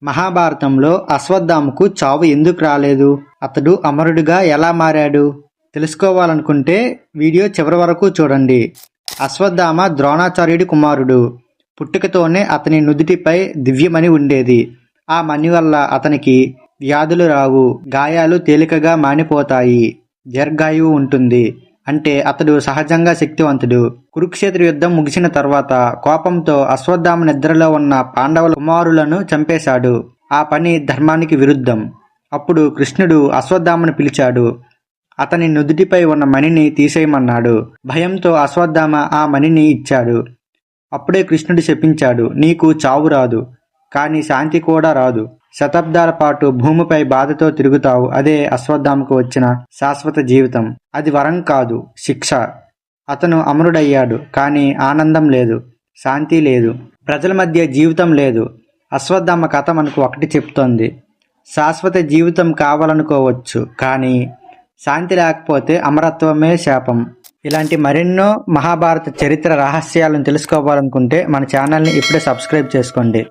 మహాభారతంలో అశ్వత్థామకు చావు ఎందుకు రాలేదు? అతడు అమరుడిగా ఎలా మారాడు? తెలుసుకోవాలనుకుంటే వీడియో చివరి వరకు చూడండి. అశ్వత్థామ ద్రోణాచార్యుడి కుమారుడు. పుట్టుకతోనే అతని నుదుటిపై దివ్యమణి ఉండేది. ఆ మణి వల్ల అతనికి వ్యాధులు రావు, గాయాలు తేలికగా మానిపోతాయి, దీర్ఘాయువు ఉంటుంది. అంటే అతడు సహజంగా శక్తివంతుడు. కురుక్షేత్ర యుద్ధం ముగిసిన తర్వాత కోపంతో అశ్వత్థామ నిద్రలో ఉన్న పాండవుల కుమారులను చంపేశాడు. ఆ పని ధర్మానికి విరుద్ధం. అప్పుడు కృష్ణుడు అశ్వత్థామను పిలిచాడు. అతని నుదుటిపై ఉన్న మణిని తీసేయమన్నాడు. భయంతో అశ్వత్థామ ఆ మణిని ఇచ్చాడు. అప్పుడే కృష్ణుడు శపించాడు, నీకు చావు రాదు, కానీ శాంతి కూడా రాదు. శతాబ్దాల పాటు భూమిపై బాధతో తిరుగుతావు. అదే అశ్వత్థామకు వచ్చిన శాశ్వత జీవితం. అది వరం కాదు, శిక్ష. అతను అమరుడయ్యాడు, కానీ ఆనందం లేదు, శాంతి లేదు, ప్రజల మధ్య జీవితం లేదు. అశ్వత్థామ కథ మనకు ఒకటి చెప్తోంది. శాశ్వత జీవితం కావాలనుకోవచ్చు, కానీ శాంతి లేకపోతే అమరత్వమే శాపం. ఇలాంటి మరెన్నో మహాభారత చరిత్ర రహస్యాలను తెలుసుకోవాలనుకుంటే మన ఛానల్ని ఇప్పుడే సబ్స్క్రైబ్ చేసుకోండి.